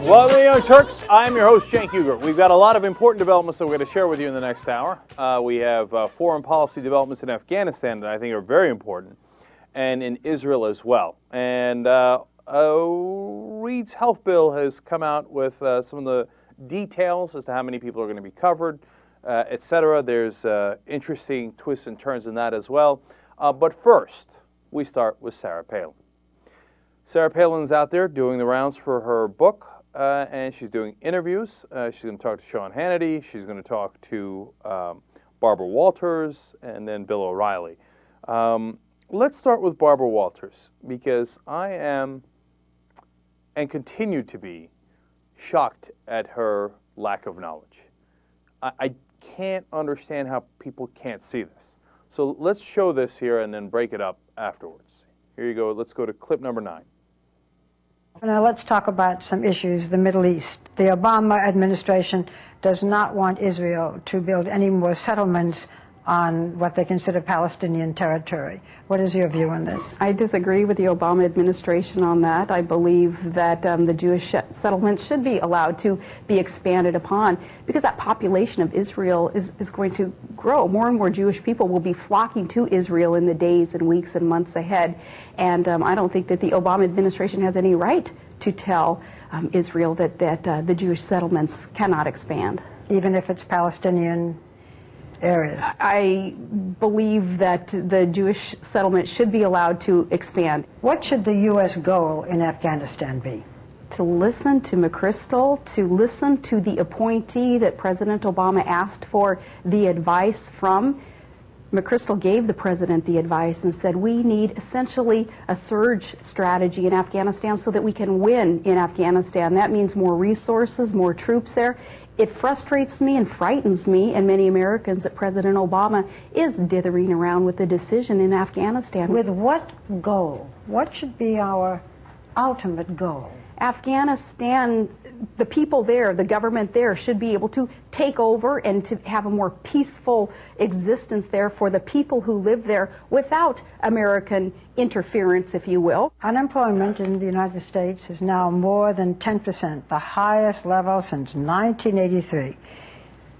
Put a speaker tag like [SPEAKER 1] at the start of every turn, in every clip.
[SPEAKER 1] Welcome to the Young Turks. I'm your host, Cenk Uygur. We've got a lot of important developments that we're going to share with you in the next hour. We have foreign policy developments in Afghanistan that I think are very important, and in Israel as well. And Reed's health bill has come out with some of the details as to how many people are going to be covered, etc. There's interesting twists and turns in that as well. But first, we start with Sarah Palin. Sarah Palin's out there doing the rounds for her book. And she's doing interviews. She's going to talk to Sean Hannity. She's going to talk to Barbara Walters and then Bill O'Reilly. Let's start with Barbara Walters, because I am and continue to be shocked at her lack of knowledge. I can't understand how people can't see this. So let's show this here and then break it up afterwards. Here you go. Let's go to clip number 9.
[SPEAKER 2] Now let's talk about some issues. The Middle East. The Obama administration does not want Israel to build any more settlements on what they consider Palestinian territory. What is your view on this?
[SPEAKER 3] I disagree with the Obama administration on that. I believe that the Jewish settlements should be allowed to be expanded upon, because that population of Israel is going to grow. More and more Jewish people will be flocking to Israel in the days and weeks and months ahead. And I don't think that the Obama administration has any right to tell Israel that the Jewish settlements cannot expand.
[SPEAKER 2] Even if it's Palestinian areas?
[SPEAKER 3] I believe that the Jewish settlement should be allowed to expand.
[SPEAKER 2] What should the U.S. goal in Afghanistan be?
[SPEAKER 3] To listen to McChrystal, to listen to the appointee that President Obama asked for the advice from. McChrystal gave the president the advice and said, we need essentially a surge strategy in Afghanistan so that we can win in Afghanistan. That means more resources, more troops there. It frustrates me and frightens me and many Americans that President Obama is dithering around with the decision in Afghanistan.
[SPEAKER 2] With what goal? What should be our ultimate goal?
[SPEAKER 3] Afghanistan, the people there, the government there, should be able to take over and to have a more peaceful existence there for the people who live there without American interference, if you will.
[SPEAKER 2] Unemployment in the United States is now more than 10%, the highest level since 1983.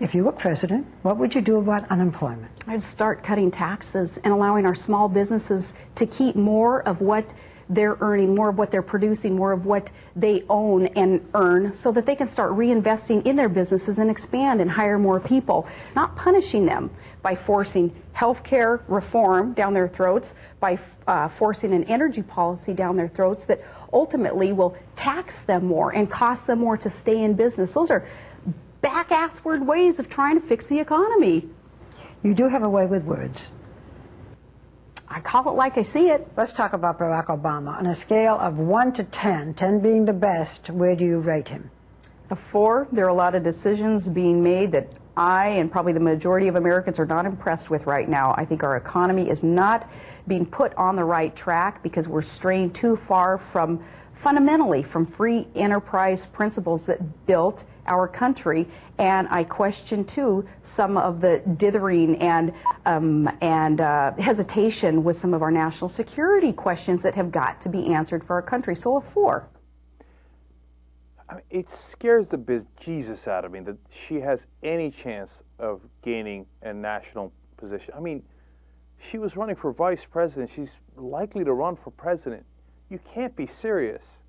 [SPEAKER 2] If you were president, what would you do about unemployment?
[SPEAKER 3] I'd start cutting taxes and allowing our small businesses to keep more of what they're earning, more of what they're producing, more of what they own and earn, so that they can start reinvesting in their businesses and expand and hire more people, not punishing them by forcing health care reform down their throats, by forcing an energy policy down their throats that ultimately will tax them more and cost them more to stay in business. Those are back-assward ways of trying to fix the economy.
[SPEAKER 2] You do have a way with words.
[SPEAKER 3] I call it like I see it.
[SPEAKER 2] Let's talk about Barack Obama. On a scale of 1 to 10, 10 being the best, where do you rate him?
[SPEAKER 3] A 4. There are a lot of decisions being made that I and probably the majority of Americans are not impressed with right now. I think our economy is not being put on the right track because we're straying too far from, fundamentally, from free enterprise principles that built our country. And I question too some of the dithering and hesitation with some of our national security questions that have got to be answered for our country. So a 4.
[SPEAKER 1] I mean, it scares the bejesus out of me that she has any chance of gaining a national position. I mean, she was running for vice president. She's likely to run for president. You can't be serious.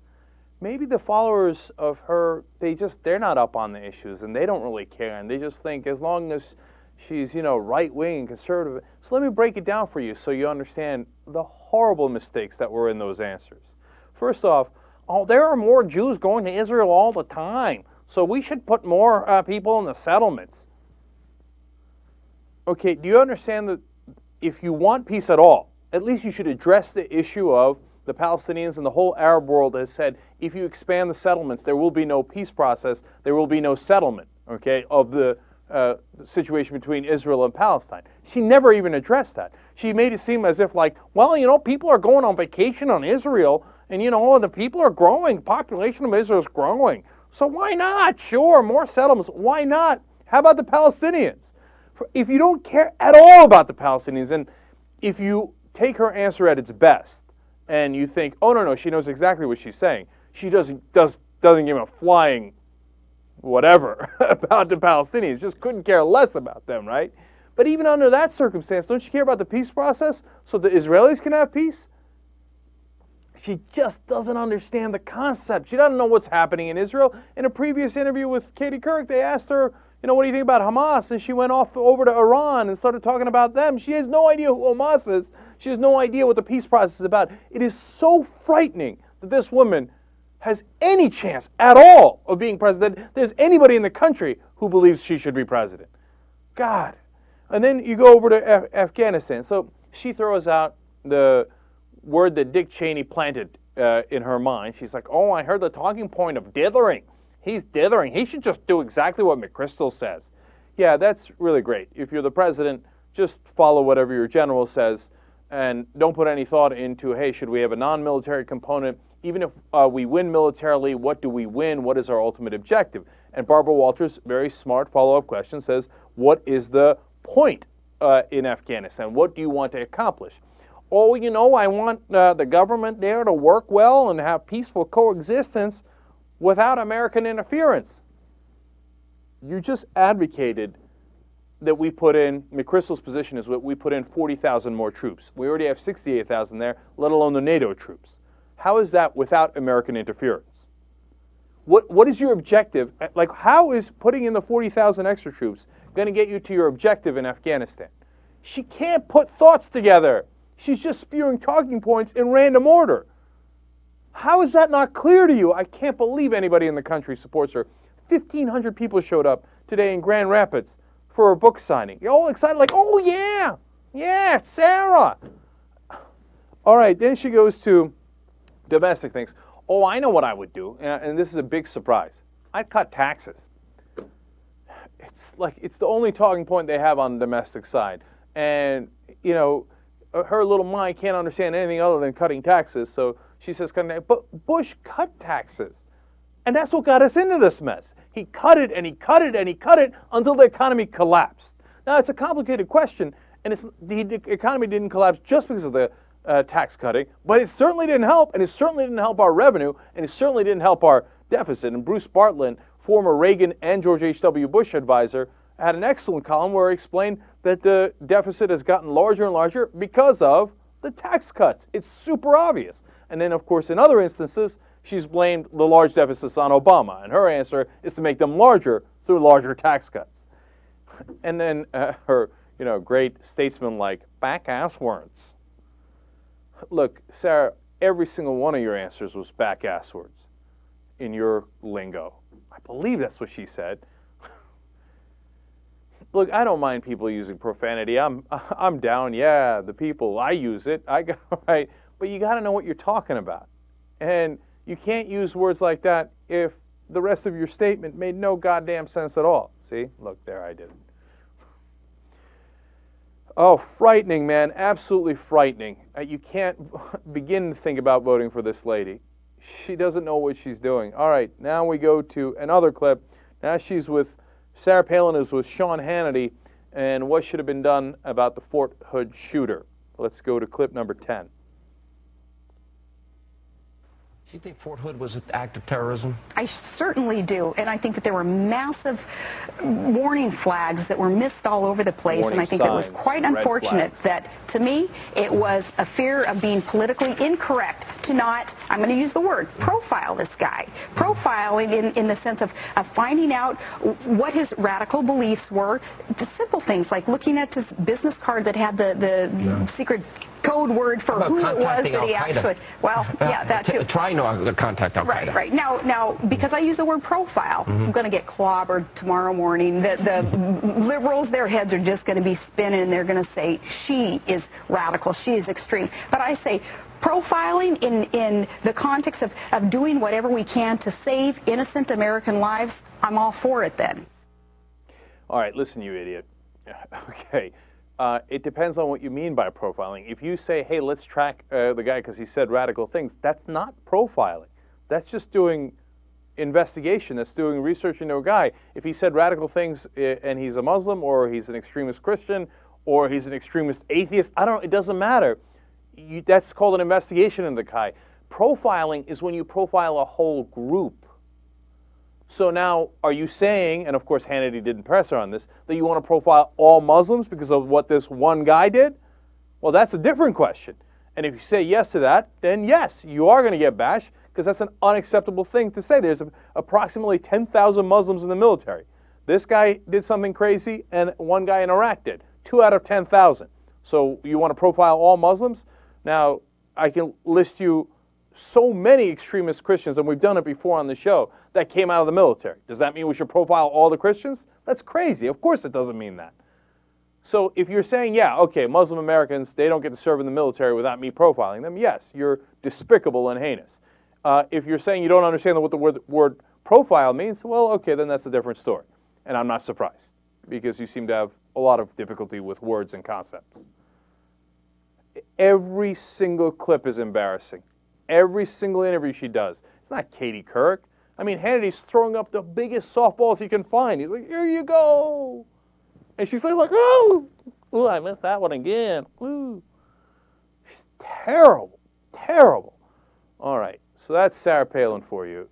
[SPEAKER 1] Maybe the followers of her, they're not up on the issues and they don't really care, and they just think as long as she's, right-wing and conservative. So let me break it down for you so you understand the horrible mistakes that were in those answers. First off, there are more Jews going to Israel all the time, so we should put more people in the settlements. Okay, do you understand that if you want peace at all, at least you should address the issue of the Palestinians and the whole Arab world has said, if you expand the settlements, there will be no peace process, there will be no settlement, okay, of the situation between Israel and Palestine. She never even addressed that. She made it seem as if people are going on vacation on Israel, and the people are growing, the population of Israel is growing. So why not? Sure, more settlements. Why not? How about the Palestinians? If you don't care at all about the Palestinians, and if you take her answer at its best, and you think, oh, no, she knows exactly what she's saying. She does doesn't give a flying whatever about the Palestinians, just couldn't care less about them, right? But even under that circumstance, don't you care about the peace process so the Israelis can have peace? She just doesn't understand the concept. She doesn't know what's happening in Israel. In a previous interview with Katie Couric, they asked her, what do you think about Hamas? And she went off over to Iran and started talking about them. She has no idea who Hamas is. She has no idea what the peace process is about. It is so frightening that this woman has any chance at all of being president. There's anybody in the country who believes she should be president. God. And then you go over to Afghanistan. So she throws out the word that Dick Cheney planted in her mind. She's like, oh, I heard the talking point of dithering. He's dithering. He should just do exactly what McChrystal says. Yeah, that's really great. If you're the president, just follow whatever your general says and don't put any thought into, hey, should we have a non-military component? Even if we win militarily, what do we win? What is our ultimate objective? And Barbara Walters' very smart follow-up question says, what is the point in Afghanistan? What do you want to accomplish? Oh, I want the government there to work well and have peaceful coexistence without American interference. You just advocated that we put in, McChrystal's position is that we put in 40,000 more troops. We already have 68,000 there, let alone the NATO troops. How is that without American interference? What is your objective? Like, how is putting in the 40,000 extra troops going to get you to your objective in Afghanistan? She can't put thoughts together. She's just spewing talking points in random order. How is that not clear to you? I can't believe anybody in the country supports her. 1,500 people showed up today in Grand Rapids for a book signing. You're all excited, like, oh yeah, Sarah. All right, then she goes to domestic things. Oh, I know what I would do, and this is a big surprise. I'd cut taxes. It's the only talking point they have on the domestic side. And, her little mind can't understand anything other than cutting taxes, so she says, but Bush cut taxes. And that's what got us into this mess. He cut it, and he cut it, and he cut it until the economy collapsed. Now, it's a complicated question, and the economy didn't collapse just because of the tax cutting, but it certainly didn't help, and it certainly didn't help our revenue, and it certainly didn't help our deficit. And Bruce Bartlett, former Reagan and George H.W. Bush advisor, had an excellent column where he explained that the deficit has gotten larger and larger because of the tax cuts. It's super obvious. And then, of course, in other instances, she's blamed the large deficits on Obama, and her answer is to make them larger through larger tax cuts. And then her, great statesman-like back-ass words. Look, Sarah, every single one of your answers was back-ass words in your lingo. I believe that's what she said. Look, I don't mind people using profanity. I'm down. Yeah, the people, I use it. Right. But you got to know what you're talking about. And you can't use words like that if the rest of your statement made no goddamn sense at all. See? Look, there I did it. Oh, frightening, man. Absolutely frightening. You can't begin to think about voting for this lady. She doesn't know what she's doing. All right, now we go to another clip. Now Sarah Palin is with Sean Hannity and what should have been done about the Fort Hood shooter. Let's go to clip number 10.
[SPEAKER 4] Do you think Fort Hood was an act of terrorism?
[SPEAKER 3] I certainly do, and I think that there were massive warning flags that were missed all over the place, and I think it was quite unfortunate that, to me, it was a fear of being politically incorrect to not, I'm going to use the word, profile this guy. Profiling in the sense of finding out what his radical beliefs were, the simple things like looking at his business card that had the secret code word for who it was that he actually, well, yeah, that too.
[SPEAKER 4] Trying to contact Al Qaeda.
[SPEAKER 3] Right. Now, because I use the word profile, I'm going to get clobbered tomorrow morning. The liberals, their heads are just going to be spinning, and they're going to say, she is radical, she is extreme. But I say, profiling in the context of doing whatever we can to save innocent American lives, I'm all for it then.
[SPEAKER 1] All right, listen, you idiot. Okay. It depends on what you mean by profiling. If you say, hey, let's track the guy because he said radical things, that's not profiling. That's just doing investigation. That's doing research into a guy. If he said radical things and he's a Muslim or he's an extremist Christian or he's an extremist atheist, it doesn't matter. That's called an investigation into the guy. Profiling is when you profile a whole group So now, are you saying, and of course Hannity didn't press her on this, that you want to profile all Muslims because of what this one guy did? Well, that's a different question. And if you say yes to that, then yes, you are going to get bashed because that's an unacceptable thing to say. There's approximately 10,000 Muslims in the military. This guy did something crazy, and one guy in Iraq did. 2 out of 10,000. So you want to profile all Muslims? Now, I can list you so many extremist Christians, and we've done it before on the show, that came out of the military. Does that mean we should profile all the Christians? That's crazy. Of course it doesn't mean that. So if you're saying, yeah, okay, Muslim Americans, they don't get to serve in the military without me profiling them, yes, you're despicable and heinous. If you're saying you don't understand what the word profile means, well, okay, then that's a different story. And I'm not surprised, because you seem to have a lot of difficulty with words and concepts. Every single clip is embarrassing. Every single interview she does. It's not Katie Couric. I mean, Hannity's throwing up the biggest softballs he can find. He's like, here you go. And she's like, oh, ooh, I missed that one again. Ooh. She's terrible, terrible. All right, so that's Sarah Palin for you.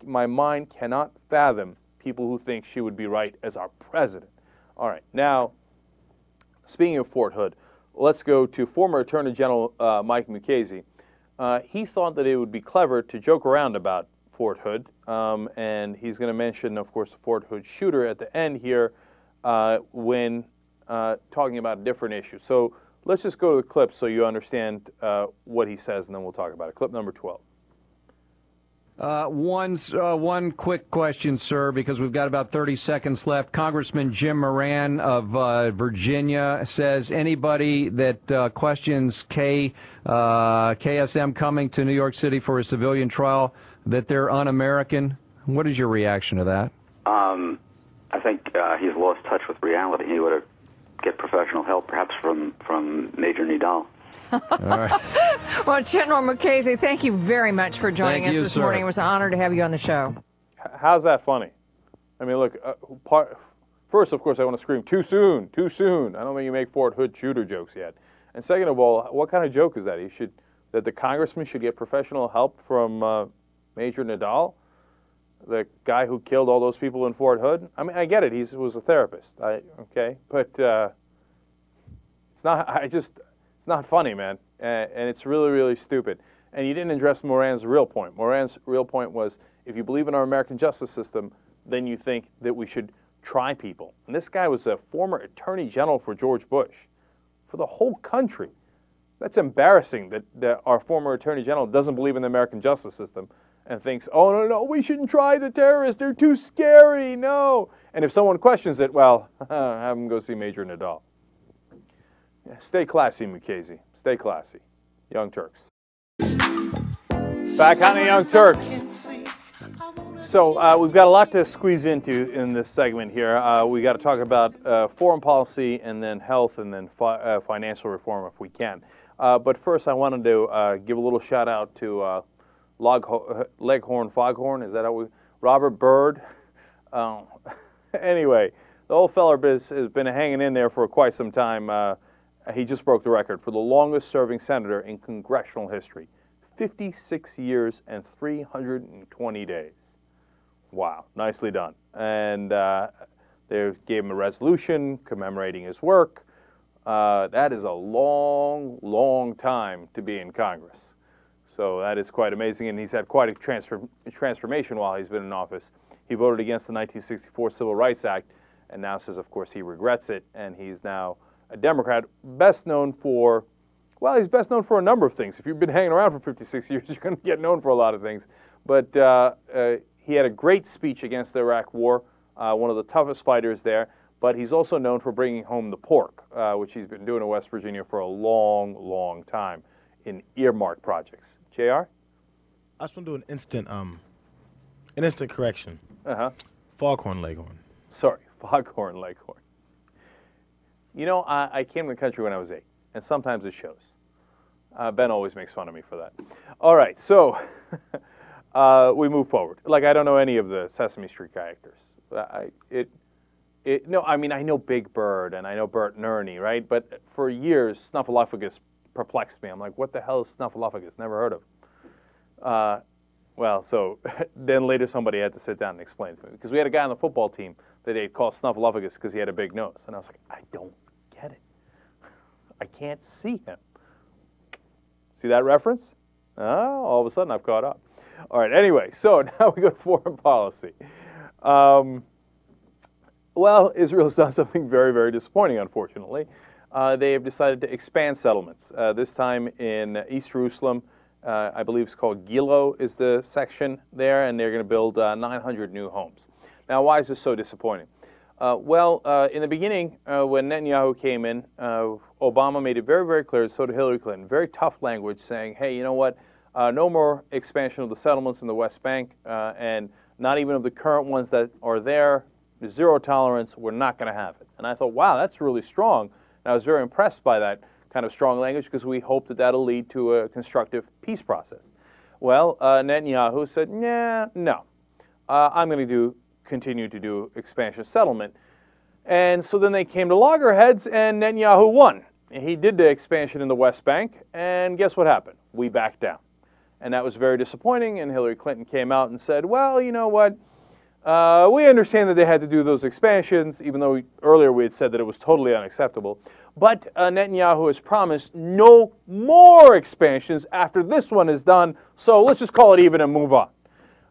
[SPEAKER 1] My mind cannot fathom people who think she would be right as our president. All right, now, speaking of Fort Hood, let's go to former Attorney General Mike Mukasey. He thought that it would be clever to joke around about Fort Hood, and he's going to mention, of course, the Fort Hood shooter at the end here when talking about a different issue. So let's just go to the clip so you understand what he says, and then we'll talk about it. Clip number 12.
[SPEAKER 5] One quick question, sir, because we've got about 30 seconds left. Congressman Jim Moran of Virginia says anybody that questions KSM coming to New York City for a civilian trial, that they're un-American. What is your reaction to that?
[SPEAKER 6] I think he's lost touch with reality. He would get professional help, perhaps from Major Nidal.
[SPEAKER 5] All right.
[SPEAKER 7] Well, General Mukasey, thank you very much for joining us this morning. It was an honor to have you on the show.
[SPEAKER 1] How's that funny? I mean, look, first, of course, I want to scream, too soon, too soon. I don't think you make Fort Hood shooter jokes yet. And second of all, what kind of joke is that? That the congressman should get professional help from Major Nidal, the guy who killed all those people in Fort Hood? I mean, I get it. He was a therapist, okay? But it's not, it's not funny, man. And it's really, really stupid. And you didn't address Moran's real point. Moran's real point was, if you believe in our American justice system, then you think that we should try people. And this guy was a former attorney general for George Bush, for the whole country. That's embarrassing that our former attorney general doesn't believe in the American justice system and thinks, oh, no, we shouldn't try the terrorists. They're too scary. No. And if someone questions it, well, have them go see Major Nidal. Yeah, stay classy, Mukasey. Stay classy. Young Turks. Back on the Young Turks. So we've got a lot to squeeze into in this segment here. We got to talk about foreign policy, and then health, and then financial reform if we can. But first, I wanted to give a little shout out to Leghorn Foghorn. Is that how Robert Byrd? Anyway, the old feller has been hanging in there for quite some time. He just broke the record for the longest serving senator in congressional history. 56 years and 320 days. Wow, nicely done. And they gave him a resolution commemorating his work. That is a long, long time to be in Congress. So that is quite amazing, and he's had quite a transformation while he's been in office. He voted against the 1964 Civil Rights Act, and now says, of course, he regrets it, and he's now a Democrat, best known for, well, he's best known for a number of things. If you've been hanging around for 56 years, you're going to get known for a lot of things. But he had a great speech against the Iraq War, one of the toughest fighters there. But he's also known for bringing home the pork, which he's been doing in West Virginia for a long, long time in earmark projects. JR?
[SPEAKER 8] I just want to do an instant correction. Foghorn Leghorn.
[SPEAKER 1] Sorry, Foghorn Leghorn. You know, I came to the country when I was 8, and sometimes it shows. Ben always makes fun of me for that. All right, so we move forward. Like, I don't know any of the Sesame Street characters. No, I mean, I know Big Bird, and I know Bert and Ernie, right? But for years, Snuffleupagus perplexed me. I'm like, what the hell is Snuffleupagus? Never heard of him. Well, so then later somebody had to sit down and explain to me, because we had a guy on the football team that they'd call Snuffleupagus because he had a big nose. And I was like, I don't get it. I can't see him. See that reference? All of a sudden I've caught up. All right, anyway, so now we go to foreign policy. Well, Israel's done something very, very disappointing, unfortunately. They have decided to expand settlements, this time in East Jerusalem. I believe it's called Gilo is the section there, and they're going to build 900 new homes. Now, why is this so disappointing? In the beginning, when Netanyahu came in, Obama made it very, very clear, so did Hillary Clinton, very tough language saying, hey, you know what, no more expansion of the settlements in the West Bank, and not even of the current ones that are there. Zero tolerance, we're not going to have it. And I thought, wow, that's really strong. And I was very impressed by that kind of strong language because we hope that that'll lead to a constructive peace process. Well, Netanyahu said, no, I'm going to continue to do expansion settlement. And so then they came to loggerheads, and Netanyahu won. He did the expansion in the West Bank, and guess what happened? We backed down. And that was very disappointing, and Hillary Clinton came out and said, well, you know what? We understand that they had to do those expansions, even though earlier we had said that it was totally unacceptable. But Netanyahu has promised no more expansions after this one is done, so let's just call it even and move on.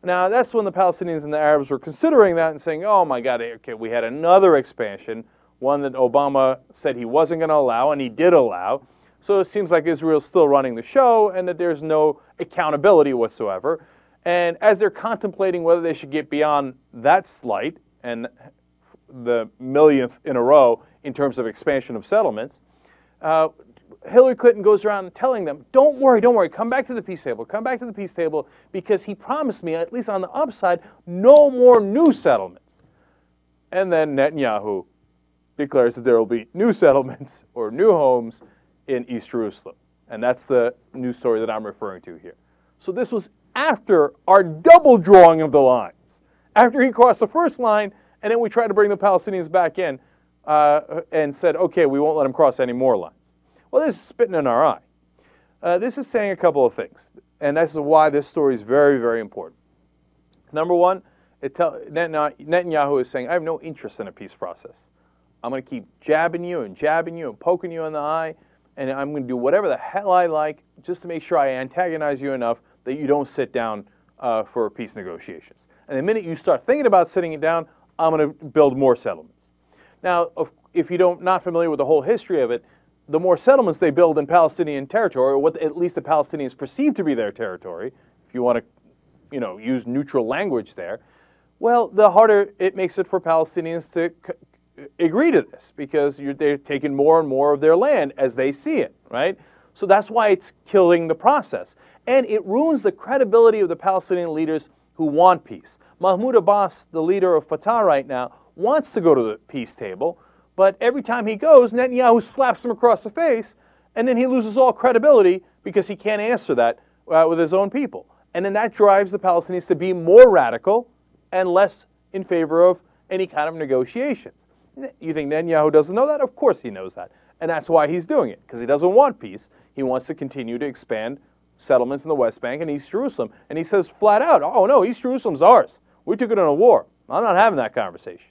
[SPEAKER 1] Now, that's when the Palestinians and the Arabs were considering that and saying, oh my God, okay, we had another expansion, one that Obama said he wasn't going to allow, and he did allow. So it seems like Israel's still running the show and that there's no accountability whatsoever. And as they're contemplating whether they should get beyond that slight and the millionth in a row in terms of expansion of settlements, Hillary Clinton goes around telling them, don't worry, come back to the peace table, because he promised me, at least on the upside, no more new settlements. And then Netanyahu declares that there will be new settlements or new homes in East Jerusalem. And that's the news story that I'm referring to here. So this was after our double drawing of the lines. After he crossed the first line, and then we tried to bring the Palestinians back in and said, okay, we won't let them cross any more lines. Well, this is spitting in our eye. This is saying a couple of things, and this is why this story is very, very important. Number one, Netanyahu is saying, I have no interest in a peace process. I'm going to keep jabbing you and poking you in the eye, and I'm going to do whatever the hell I like just to make sure I antagonize you enough that you don't sit down for peace negotiations. And the minute you start thinking about sitting it down, I'm going to build more settlements. Now, if you're not familiar with the whole history of it, the more settlements they build in Palestinian territory, or what at least the Palestinians perceive to be their territory, if you want to, use neutral language there, well, the harder it makes it for Palestinians to agree to this, because they're taking more and more of their land as they see it, right? So that's why it's killing the process. And it ruins the credibility of the Palestinian leaders who want peace. Mahmoud Abbas, the leader of Fatah right now, wants to go to the peace table, but every time he goes, Netanyahu slaps him across the face, and then he loses all credibility because he can't answer that with his own people. And then that drives the Palestinians to be more radical and less in favor of any kind of negotiations. You think Netanyahu doesn't know that? Of course he knows that. And that's why he's doing it, because he doesn't want peace. He wants to continue to expand settlements in the West Bank and East Jerusalem. And he says flat out, oh no, East Jerusalem's ours. We took it in a war. I'm not having that conversation.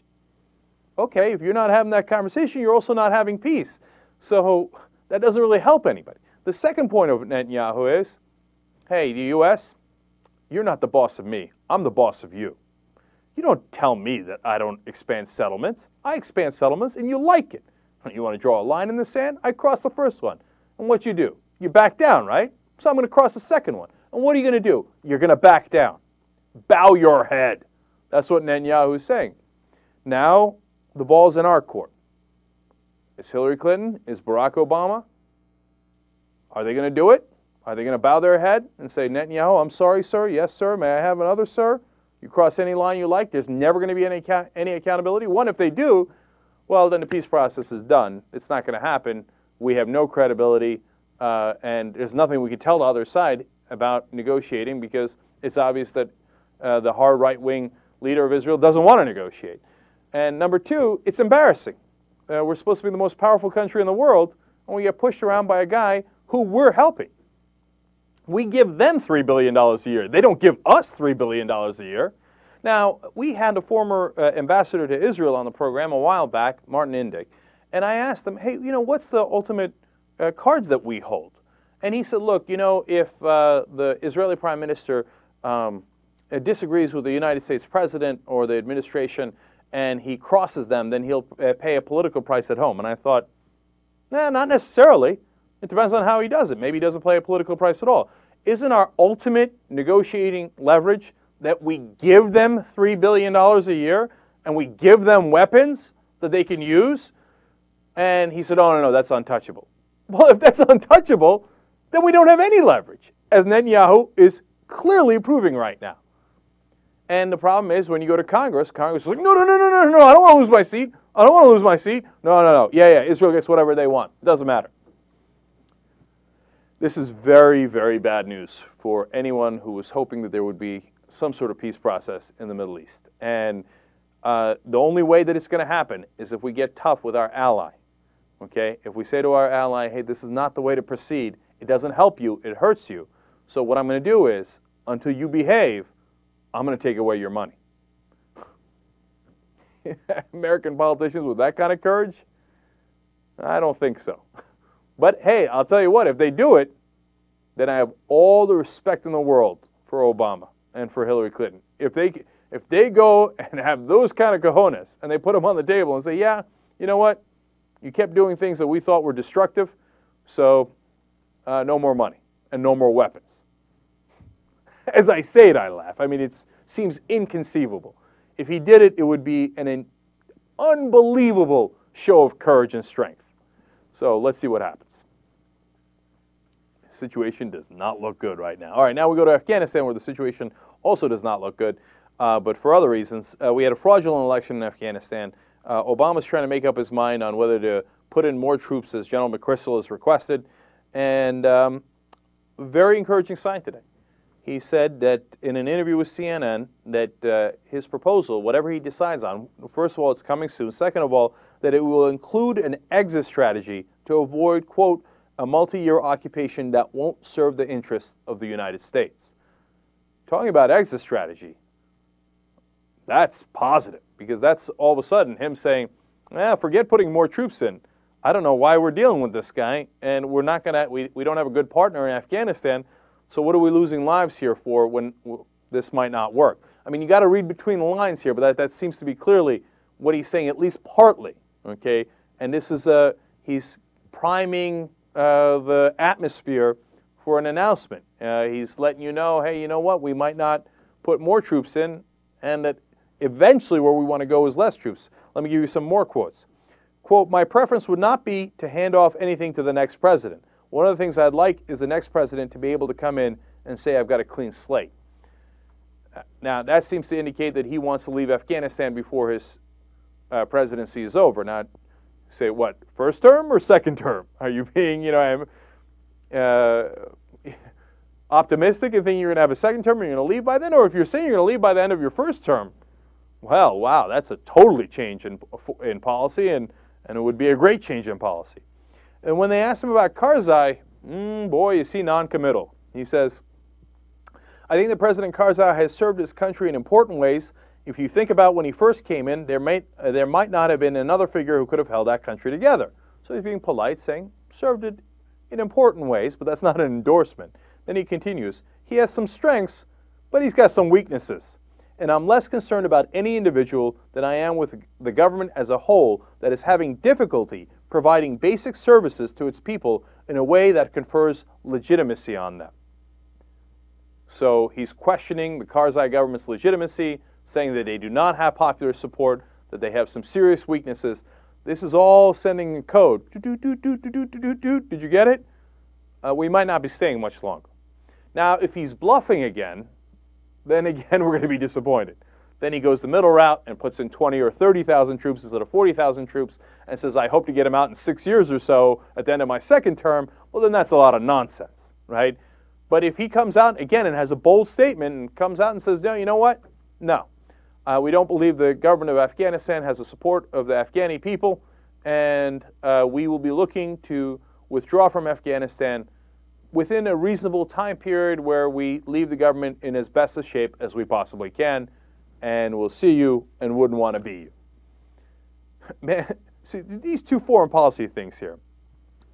[SPEAKER 1] Okay, if you're not having that conversation, you're also not having peace. So that doesn't really help anybody. The second point of Netanyahu is, hey, the U.S., you're not the boss of me. I'm the boss of you. You don't tell me that I don't expand settlements. I expand settlements and you like it. You want to draw a line in the sand? I cross the first one. And what you do? You back down, right? So I'm going to cross the second one. And what are you going to do? You're going to back down. Bow your head. That's what Netanyahu is saying. Now, the ball's in our court. Is Hillary Clinton? Is Barack Obama? Are they going to do it? Are they going to bow their head and say, Netanyahu, I'm sorry, sir. Yes, sir. May I have another, sir? You cross any line you like. There's never going to be any accountability. One, if they do, well, then the peace process is done. It's not going to happen. We have no credibility, and there's nothing we can tell the other side about negotiating, because it's obvious that the hard right-wing leader of Israel doesn't want to negotiate. And number two, it's embarrassing. We're supposed to be the most powerful country in the world, and we get pushed around by a guy who we're helping. We give them $3 billion a year. They don't give us $3 billion a year. Now, we had a former ambassador to Israel on the program a while back, Martin Indyk, and I asked him, hey, what's the ultimate cards that we hold? And he said, look, if the Israeli prime minister disagrees with the United States president or the administration and he crosses them, then he'll pay a political price at home. And I thought, not necessarily. It depends on how he does it. Maybe he doesn't pay a political price at all. Isn't our ultimate negotiating leverage that we give them $3 billion a year and we give them weapons that they can use? And he said, oh, no, that's untouchable. Well, if that's untouchable, then we don't have any leverage, as Netanyahu is clearly proving right now. And the problem is when you go to Congress is like, no, I don't want to lose my seat. I don't want to lose my seat. No. Yeah, Israel gets whatever they want. It doesn't matter. This is very, very bad news for anyone who was hoping that there would be some sort of peace process in the Middle East. And the only way that it's going to happen is if we get tough with our ally. Okay? If we say to our ally, hey, this is not the way to proceed, it doesn't help you, it hurts you. So what I'm going to do is, until you behave, I'm going to take away your money. American politicians with that kind of courage? I don't think so. But hey, I'll tell you what, if they do it, then I have all the respect in the world for Obama and for Hillary Clinton. If they go and have those kind of cojones and they put them on the table and say, yeah, you know what? You kept doing things that we thought were destructive, so no more money and no more weapons. As I say it, I laugh. I mean, it seems inconceivable. If he did it, it would be an unbelievable show of courage and strength. So let's see what happens. The situation does not look good right now. All right, now we go to Afghanistan, where the situation also does not look good, but for other reasons. We had a fraudulent election in Afghanistan. Obama's trying to make up his mind on whether to put in more troops, as General McChrystal has requested, and very encouraging sign today. He said that in an interview with CNN that his proposal, whatever he decides on, first of all, it's coming soon. Second of all, that it will include an exit strategy to avoid, quote, a multi-year occupation that won't serve the interests of the United States. Talking about exit strategy, that's positive, because that's all of a sudden him saying, forget putting more troops in. I don't know why we're dealing with this guy, and we're not going to, we don't have a good partner in Afghanistan. So what are we losing lives here for when this might not work? I mean, you got to read between the lines here, but that seems to be clearly what he's saying, at least partly, okay? And this is he's priming the atmosphere for an announcement. He's letting you know, hey, you know what? We might not put more troops in, and that eventually where we want to go is less troops. Let me give you some more quotes. Quote, my preference would not be to hand off anything to the next president. One of the things I'd like is the next president to be able to come in and say, I've got a clean slate. Now, that seems to indicate that he wants to leave Afghanistan before his presidency is over. Now, say what, first term or second term? Are you being, optimistic and thinking you're going to have a second term and you're going to leave by then? Or if you're saying you're going to leave by the end of your first term, well, wow, that's a totally change in policy, and it would be a great change in policy. And when they asked him about Karzai, boy, is he non-committal. He says, I think that President Karzai has served his country in important ways. If you think about when he first came in, there might not have been another figure who could have held that country together. So he's being polite, saying, served it in important ways, but that's not an endorsement. Then he continues, he has some strengths, but he's got some weaknesses. And I'm less concerned about any individual than I am with the government as a whole that is having difficulty providing basic services to its people in a way that confers legitimacy on them. So he's questioning the Karzai government's legitimacy, saying that they do not have popular support, that they have some serious weaknesses. This is all sending a code. Did you get it? We might not be staying much longer. Now, if he's bluffing again, then again we're going to be disappointed. Then he goes the middle route and puts in 20 or 30,000 troops instead of 40,000 troops and says, I hope to get him out in 6 years or so at the end of my second term. Well, then that's a lot of nonsense, right? But if he comes out again and has a bold statement and comes out and says, no, you know what? No. We don't believe the government of Afghanistan has the support of the Afghani people, and we will be looking to withdraw from Afghanistan within a reasonable time period where we leave the government in as best a shape as we possibly can, and we'll see you and wouldn't want to be you. Man, see, these two foreign policy things here.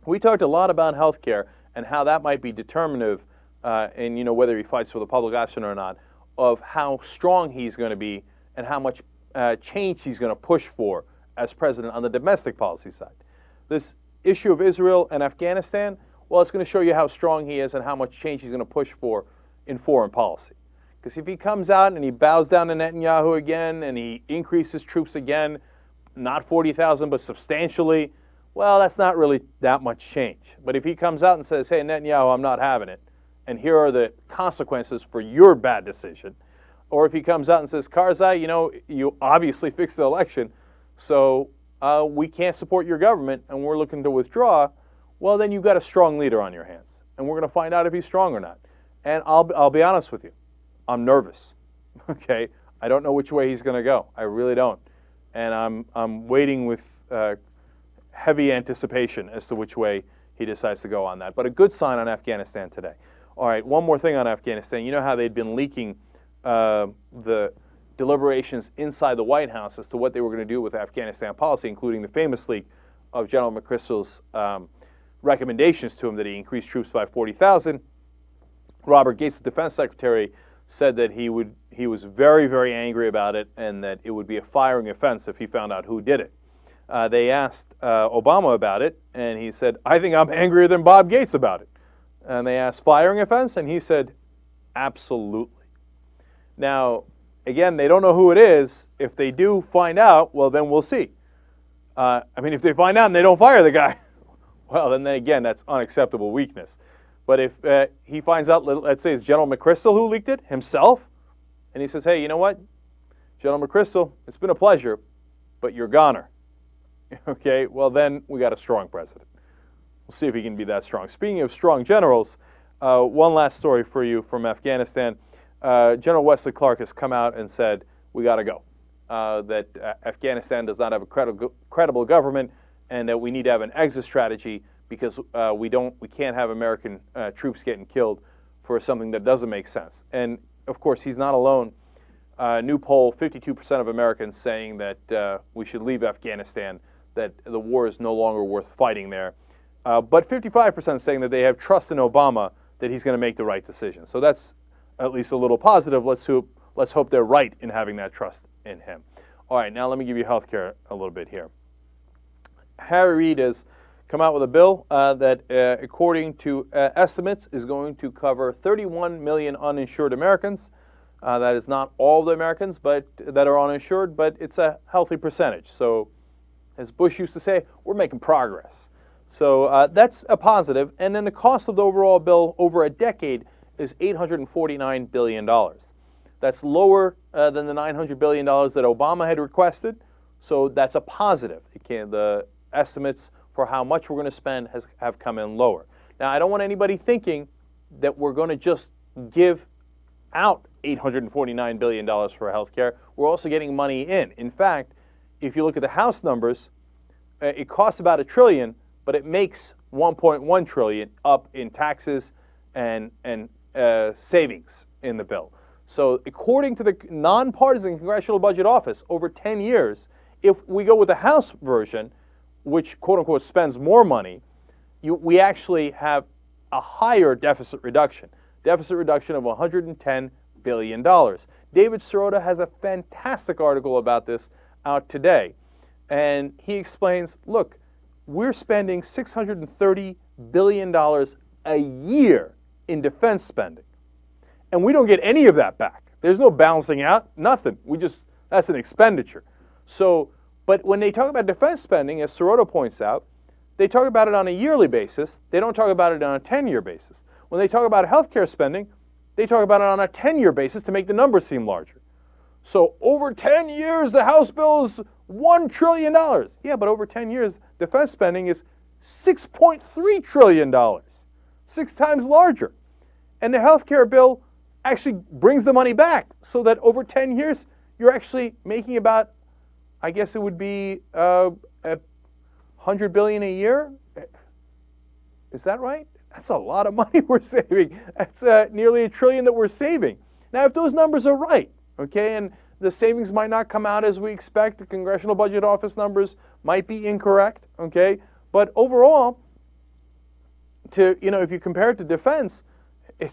[SPEAKER 1] We talked a lot about healthcare and how that might be determinative, and whether he fights for the public option or not, of how strong he's going to be and how much change he's going to push for as president on the domestic policy side. This issue of Israel and Afghanistan, well, it's going to show you how strong he is and how much change he's going to push for in foreign policy. Because if he comes out and he bows down to Netanyahu again and he increases troops again, not 40,000 but substantially, well, that's not really that much change. But if he comes out and says, hey, Netanyahu, I'm not having it, and here are the consequences for your bad decision, or if he comes out and says, Karzai, you obviously fixed the election, so we can't support your government and we're looking to withdraw, well, then you've got a strong leader on your hands. And we're going to find out if he's strong or not. And I'll be honest with you. I'm nervous. Okay? I don't know which way he's going to go. I really don't. And I'm waiting with heavy anticipation as to which way he decides to go on that. But a good sign on Afghanistan today. All right, one more thing on Afghanistan. You know how they'd been leaking the deliberations inside the White House as to what they were going to do with Afghanistan policy, including the famous leak of General McChrystal's recommendations to him that he increase troops by 40,000. Robert Gates, the defense secretary, said that he was very, very angry about it and that it would be a firing offense if he found out who did it. They asked Obama about it, and he said, I think I'm angrier than Bob Gates about it. And they asked, firing offense? And he said, absolutely. Now, again, they don't know who it is. If they do find out, well, then we'll see. If they find out and they don't fire the guy, well, then again, that's unacceptable weakness. But if he finds out, let's say it's General McChrystal who leaked it himself, and he says, hey, you know what, General McChrystal, it's been a pleasure, but you're goner. Okay, well, then we got a strong president. We'll see if he can be that strong. Speaking of strong generals, one last story for you from Afghanistan. General Wesley Clark has come out and said, we got to go. That Afghanistan does not have a credible government and that we need to have an exit strategy because we can't have American troops getting killed for something that doesn't make sense. And, of course, he's not alone. New poll, 52% of Americans saying that we should leave Afghanistan, that the war is no longer worth fighting there. But 55% saying that they have trust in Obama, that he's going to make the right decision. So that's at least a little positive. Let's hope they're right in having that trust in him. All right, now let me give you healthcare a little bit here. Harry Reid has come out with a bill that, according to estimates, is going to cover 31 million uninsured Americans. That is not all the Americans that are uninsured, but it's a healthy percentage. So, as Bush used to say, we're making progress. So that's a positive. And then the cost of the overall bill over a decade is $849 billion. That's lower than the $900 billion that Obama had requested. So that's a positive. The estimates for how much we're going to spend have come in lower. Now, I don't want anybody thinking that we're going to just give out $849 billion for health care. We're also getting money in. In fact, if you look at the House numbers, it costs about $1 trillion, but it makes $1.1 trillion up in taxes and savings in the bill. So according to the nonpartisan Congressional Budget Office, over 10 years, if we go with the House version, which quote-unquote spends more money, we actually have a higher deficit reduction of $110 billion. David Sirota has a fantastic article about this out today. And he explains, look, we're spending $630 billion a year in defense spending. And we don't get any of that back. There's no balancing out, nothing. That's an expenditure. So, but when they talk about defense spending, as Sirota points out, they talk about it on a yearly basis. They don't talk about it on a 10-year basis. When they talk about healthcare spending, they talk about it on a 10-year basis to make the numbers seem larger. So over 10 years, the House bill is $1 trillion. Yeah, but over 10 years, defense spending is $6.3 trillion, 6 times larger. And the healthcare bill actually brings the money back so that over 10 years, you're actually making about, I guess it would be $100 billion a year. Is that right? That's a lot of money we're saving. That's nearly $1 trillion that we're saving. Now, if those numbers are right, okay, and the savings might not come out as we expect, the Congressional Budget Office numbers might be incorrect, okay, but overall, if you compare it to defense,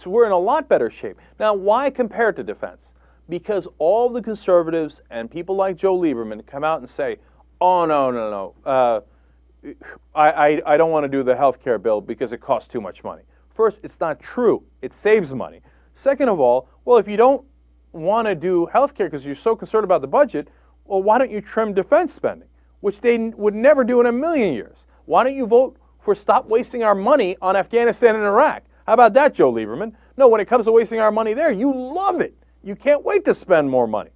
[SPEAKER 1] we're in a lot better shape. Now, why compare it to defense? Because all the conservatives and people like Joe Lieberman come out and say, oh, no, I don't want to do the health care bill because it costs too much money. First, it's not true. It saves money. Second of all, well, if you don't want to do health care because you're so concerned about the budget, well, why don't you trim defense spending, which they would never do in a million years? Why don't you vote for stop wasting our money on Afghanistan and Iraq? How about that, Joe Lieberman? No, when it comes to wasting our money there, you love it. You can't wait to spend more money.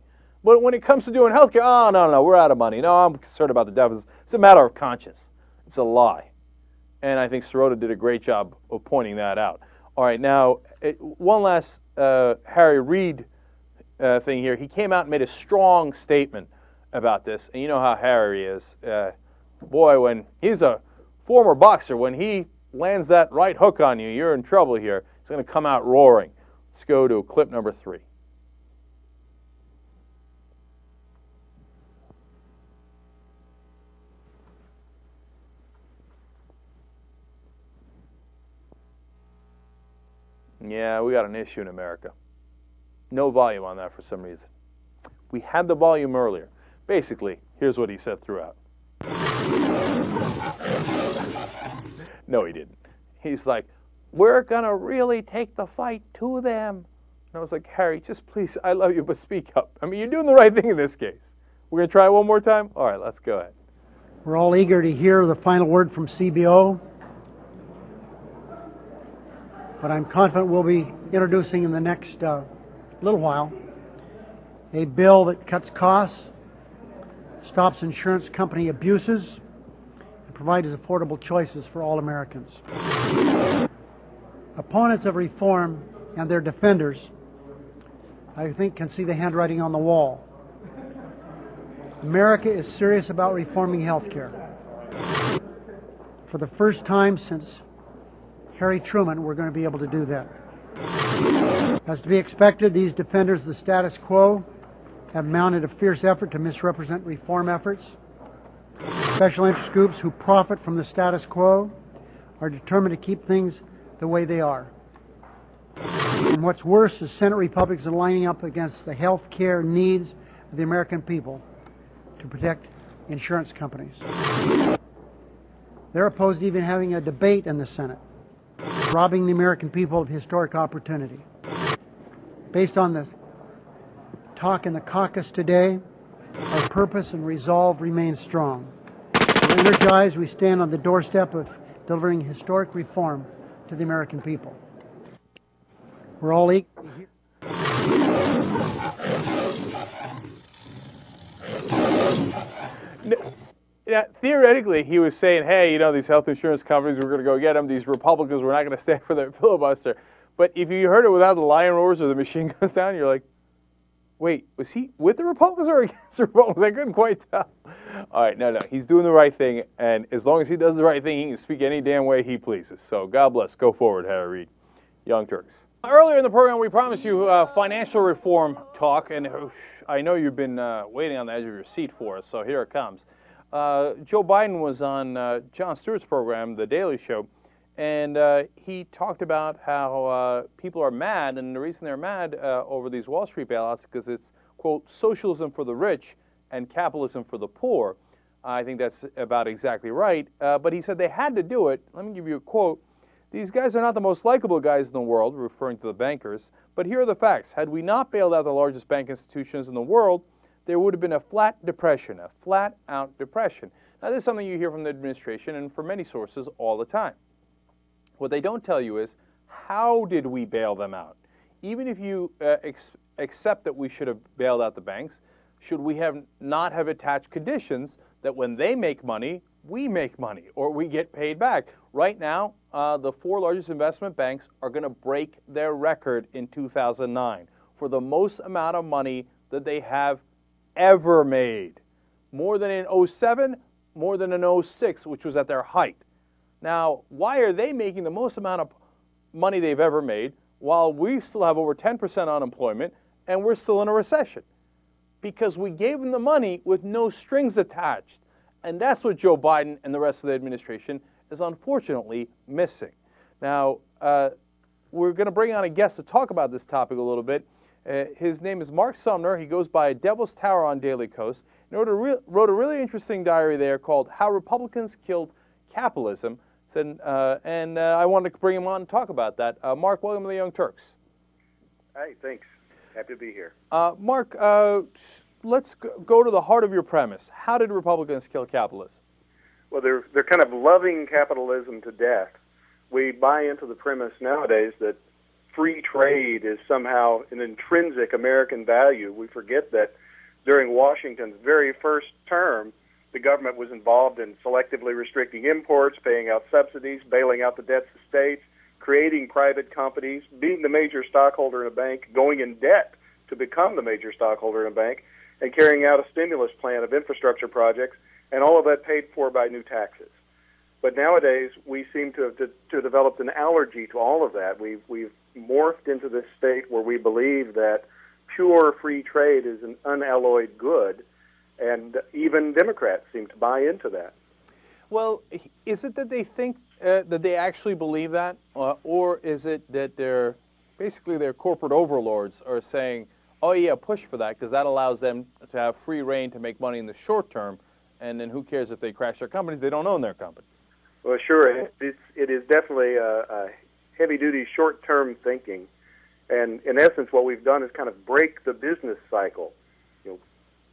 [SPEAKER 1] But when it comes to doing health care, oh, no, we're out of money. No, I'm concerned about the deficit. It's a matter of conscience. It's a lie. And I think Sirota did a great job of pointing that out. All right, now, one last Harry Reid thing here. He came out and made a strong statement about this. And you know how Harry is. Boy, when he's a former boxer, when he lands that right hook on you, you're in trouble here. He's going to come out roaring. Let's go to clip number 3. Yeah, we got an issue in America. No volume on that for some reason. We had the volume earlier. Basically, here's what he said throughout. No, he didn't. He's like, we're going to really take the fight to them. And I was like, Harry, just please, I love you, but speak up. I mean, you're doing the right thing in this case. We're going to try it one more time? All right, let's go ahead.
[SPEAKER 9] We're all eager to hear the final word from CBO. But I'm confident we'll be introducing in the next little while a bill that cuts costs, stops insurance company abuses, and provides affordable choices for all Americans. Opponents of reform and their defenders, I think, can see the handwriting on the wall. America is serious about reforming health care. For the first time since Harry Truman, we're going to be able to do that. As to be expected, these defenders of the status quo have mounted a fierce effort to misrepresent reform efforts. Special interest groups who profit from the status quo are determined to keep things the way they are. And what's worse is Senate Republicans are lining up against the health care needs of the American people to protect insurance companies. They're opposed to even having a debate in the Senate, robbing the American people of historic opportunity. Based on the talk in the caucus today, our purpose and resolve remain strong. We're energized. We stand on the doorstep of delivering historic reform to the American people. We're all equal.
[SPEAKER 1] Yeah, theoretically, he was saying, hey, these health insurance companies, we're going to go get them. These Republicans, we're not going to stand for their filibuster. But if you heard it without the lion roars or the machine guns down, you're like, wait, was he with the Republicans or against the Republicans? I couldn't quite tell. All right, no, he's doing the right thing. And as long as he does the right thing, he can speak any damn way he pleases. So God bless. Go forward, Harry Reid. Young Turks. Earlier in the program, we promised you financial reform talk. And I know you've been waiting on the edge of your seat for us, so here it comes. Joe Biden was on Jon Stewart's program, The Daily Show, and he talked about how people are mad, and the reason they're mad over these Wall Street bailouts is because it's, quote, socialism for the rich and capitalism for the poor. I think that's about exactly right, but he said they had to do it. Let me give you a quote. These guys are not the most likable guys in the world, referring to the bankers, but here are the facts. Had we not bailed out the largest bank institutions in the world, there would have been a flat depression, a flat-out depression. Now, this is something you hear from the administration and from many sources all the time. What they don't tell you is, how did we bail them out? Even if you accept that we should have bailed out the banks, should we not have attached conditions that when they make money, we make money, or we get paid back? Right now, the 4 largest investment banks are going to break their record in 2009 for the most amount of money that they have ever made. More than in 07, more than in 06, which was at their height. Now, why are they making the most amount of money they've ever made, while we still have over 10% unemployment and we're still in a recession. Because we gave them the money with no strings attached. And that's what Joe Biden and the rest of the administration is unfortunately missing. Now, we're going to bring on a guest to talk about this topic a little bit. His name is Mark Sumner. He goes by Devil's Tower on Daily Kos. He wrote a really interesting diary there called How Republicans Killed Capitalism. And I wanted to bring him on and talk about that. Mark, welcome to the Young Turks.
[SPEAKER 10] Hey, thanks. Happy to be here.
[SPEAKER 1] Mark, let's go to the heart of your premise. How did Republicans kill capitalism?
[SPEAKER 10] Well, they're kind of loving capitalism to death. We buy into the premise nowadays that free trade is somehow an intrinsic American value. We forget that during Washington's very first term, the government was involved in selectively restricting imports, paying out subsidies, bailing out the debts of states, creating private companies, being the major stockholder in a bank, going in debt to become the major stockholder in a bank, and carrying out a stimulus plan of infrastructure projects, and all of that paid for by new taxes. But nowadays, we seem to have developed an allergy to all of that. We've morphed into this state where we believe that pure free trade is an unalloyed good, and even Democrats seem to buy into that.
[SPEAKER 1] Well, is it that they think that they actually believe that, or is it that their corporate overlords are saying, oh yeah, push for that, because that allows them to have free reign to make money in the short term, and then who cares if they crash their companies? They don't own their companies.
[SPEAKER 10] Well, sure. It is definitely a heavy-duty short-term thinking. And in essence, what we've done is kind of break the business cycle.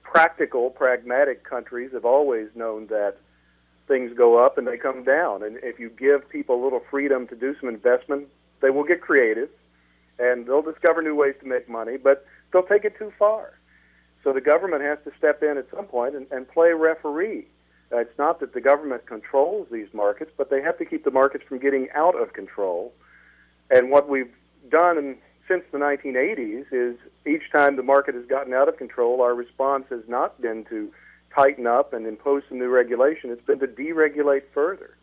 [SPEAKER 10] Practical, pragmatic countries have always known that things go up and they come down. And if you give people a little freedom to do some investment, they will get creative, and they'll discover new ways to make money, but they'll take it too far. So the government has to step in at some point and play referee. It's not that the government controls these markets, but they have to keep the markets from getting out of control. And what we've done since the 1980s is each time the market has gotten out of control, our response has not been to tighten up and impose some new regulation. It's been to deregulate further.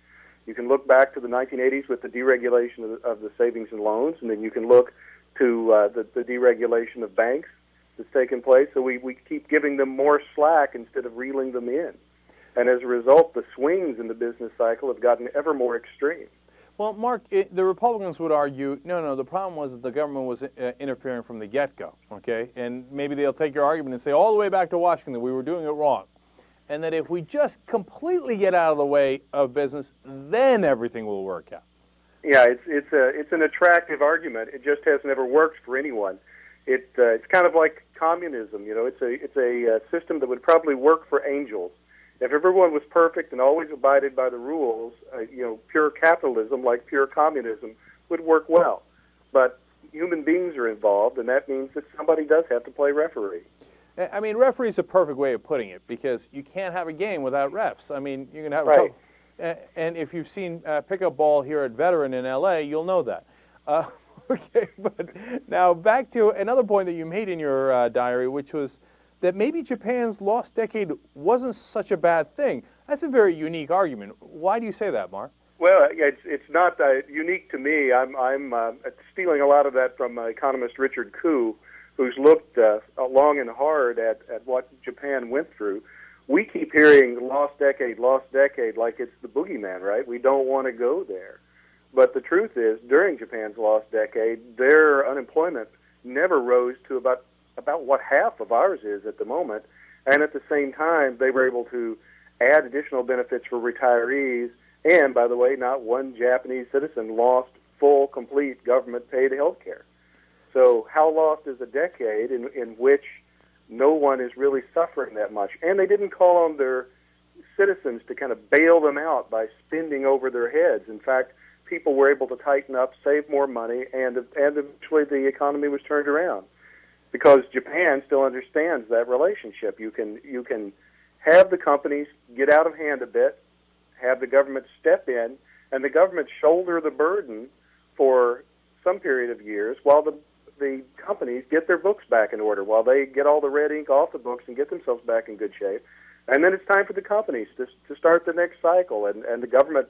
[SPEAKER 10] You can look back to the 1980s with the deregulation of the savings and loans, and then you can look to the deregulation of banks that's taken place. So we keep giving them more slack instead of reeling them in. And as a result, the swings in the business cycle have gotten ever more extreme.
[SPEAKER 1] Well, Mark, the Republicans would argue, no, the problem was that the government was interfering from the get-go, okay? And maybe they'll take your argument and say all the way back to Washington, we were doing it wrong. And that if we just completely get out of the way of business, then everything will work out.
[SPEAKER 10] Yeah, it's an attractive argument. It just has never worked for anyone. It's kind of like communism. It's a system that would probably work for angels. If everyone was perfect and always abided by the rules, pure capitalism, like pure communism, would work well. But human beings are involved, and that means that somebody does have to play referee.
[SPEAKER 1] I mean, referee is a perfect way of putting it, because you can't have a game without refs. I mean, you can have a couple, and if you've seen pickup ball here at Veteran in L.A., you'll know that. Okay, but now back to another point that you made in your diary, which was that maybe Japan's lost decade wasn't such a bad thing. That's a very unique argument. Why do you say that, Mark?
[SPEAKER 10] Well, it's not unique to me. I'm stealing a lot of that from economist Richard Koo, who's looked long and hard at what Japan went through. We keep hearing lost decade, like it's the boogeyman, right? We don't want to go there. But the truth is, during Japan's lost decade, their unemployment never rose to about what half of ours is at the moment. And at the same time, they were able to add additional benefits for retirees. And, by the way, not one Japanese citizen lost full, complete government-paid health care. So how lost is a decade in which no one is really suffering that much? And they didn't call on their citizens to kind of bail them out by spending over their heads. In fact, people were able to tighten up, save more money, and eventually the economy was turned around. Because Japan still understands that relationship. You can have the companies get out of hand a bit, have the government step in, and the government shoulder the burden for some period of years while the companies get their books back in order, while they get all the red ink off the books and get themselves back in good shape. And then it's time for the companies to start the next cycle. And the government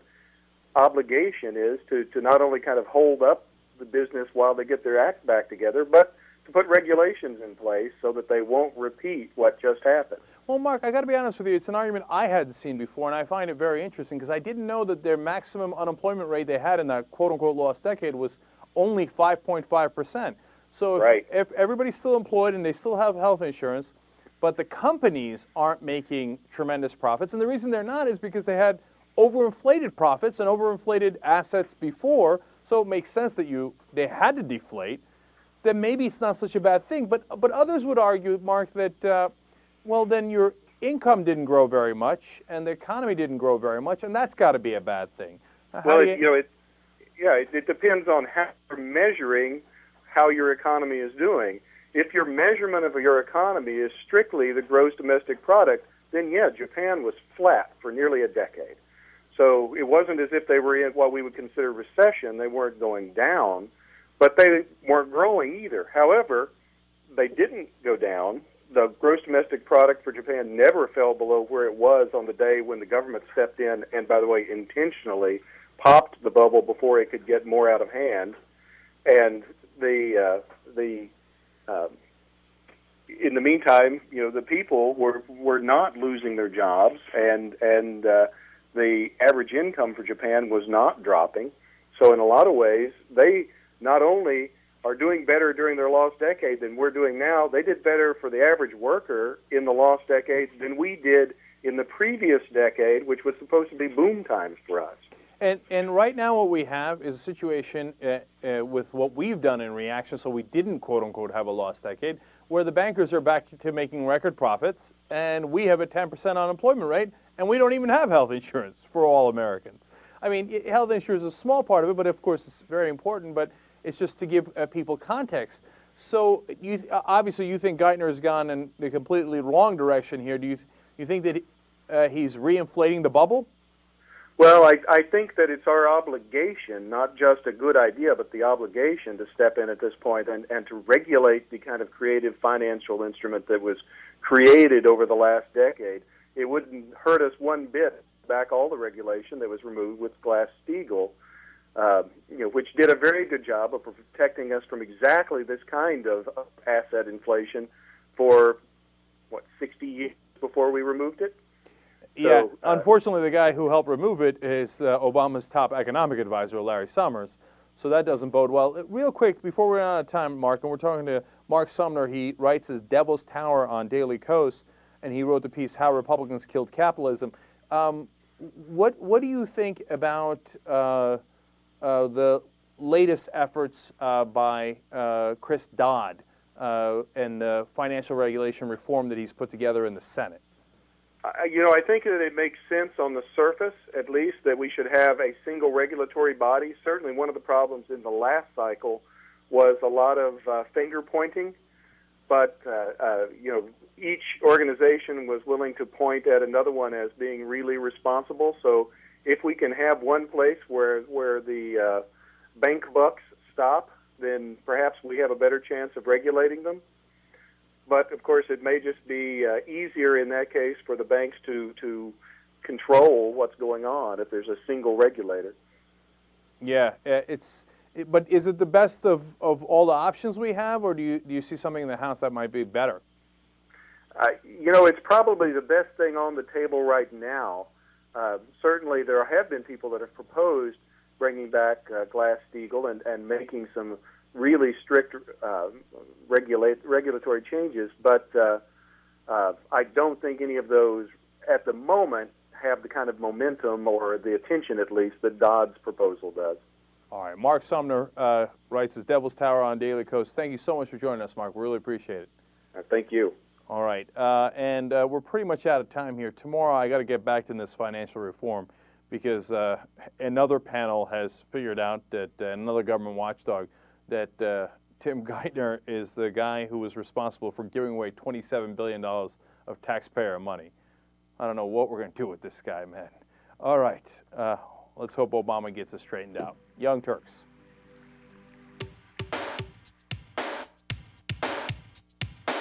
[SPEAKER 10] obligation is to not only kind of hold up the business while they get their act back together, but to put regulations in place so that they won't repeat what just happened.
[SPEAKER 1] Well, Mark, I got to be honest with you. It's an argument I hadn't seen before, and I find it very interesting because I didn't know that their maximum unemployment rate they had in that quote-unquote lost decade was only 5.5%. So if everybody's still employed and they still have health insurance, but the companies aren't making tremendous profits, and the reason they're not is because they had overinflated profits and overinflated assets before, so it makes sense that they had to deflate, then maybe it's not such a bad thing. But others would argue, Mark, that, well, then your income didn't grow very much and the economy didn't grow very much, and that's got to be a bad thing.
[SPEAKER 10] It depends on how you're measuring how your economy is doing. If your measurement of your economy is strictly the gross domestic product, then yeah, Japan was flat for nearly a decade. So it wasn't as if they were in what we would consider recession. They weren't going down, but they weren't growing either. However, they didn't go down. The gross domestic product for Japan never fell below where it was on the day when the government stepped in and, by the way, intentionally popped the bubble before it could get more out of hand. And in the meantime, the people were not losing their jobs, and the average income for Japan was not dropping. So in a lot of ways, they not only are doing better during their lost decade than we're doing now, they did better for the average worker in the lost decade than we did in the previous decade, which was supposed to be boom times for us.
[SPEAKER 1] And right now what we have is a situation with what we've done in reaction, so we didn't, quote-unquote, have a lost decade, where the bankers are back to making record profits, and we have a 10% unemployment rate, and we don't even have health insurance for all Americans. I mean, health insurance is a small part of it, but of course it's very important, but it's just to give people context. So obviously you think Geithner has gone in the completely wrong direction here. Do you think that he's reinflating the bubble?
[SPEAKER 10] Well, I think that it's our obligation, not just a good idea, but the obligation to step in at this point and to regulate the kind of creative financial instrument that was created over the last decade. It wouldn't hurt us one bit to back all the regulation that was removed with Glass-Steagall, which did a very good job of protecting us from exactly this kind of asset inflation for, 60 years before we removed it?
[SPEAKER 1] Yeah, so, unfortunately, the guy who helped remove it is Obama's top economic advisor, Larry Summers. So that doesn't bode well. Real quick, before we run out of time, Mark, and we're talking to Mark Sumner. He writes his Devil's Tower on Daily Kos, and he wrote the piece, How Republicans Killed Capitalism. What do you think about the latest efforts by Chris Dodd and the financial regulation reform that he's put together in the Senate?
[SPEAKER 10] I think that it makes sense on the surface, at least, that we should have a single regulatory body. Certainly one of the problems in the last cycle was a lot of finger pointing, but each organization was willing to point at another one as being really responsible. So if we can have one place where the bank bucks stop, then perhaps we have a better chance of regulating them. But, of course, it may just be easier in that case for the banks to control what's going on if there's a single regulator.
[SPEAKER 1] Yeah, but is it the best of all the options we have, or do you see something in the House that might be better?
[SPEAKER 10] It's probably the best thing on the table right now. Certainly there have been people that have proposed bringing back Glass-Steagall and making some really strict regulatory changes, but I don't think any of those at the moment have the kind of momentum or the attention, at least, that Dodd's proposal does.
[SPEAKER 1] All right. Mark Sumner writes his Devil's Tower on Daily Kos. Thank you so much for joining us, Mark. We really appreciate it.
[SPEAKER 10] Thank you.
[SPEAKER 1] All right. And we're pretty much out of time here. Tomorrow I got to get back to this financial reform because another panel has figured out that another government watchdog that Tim Geithner is the guy who was responsible for giving away $27 billion of taxpayer money. I don't know what we're going to do with this guy, man. All right. Let's hope Obama gets it straightened out. Young Turks.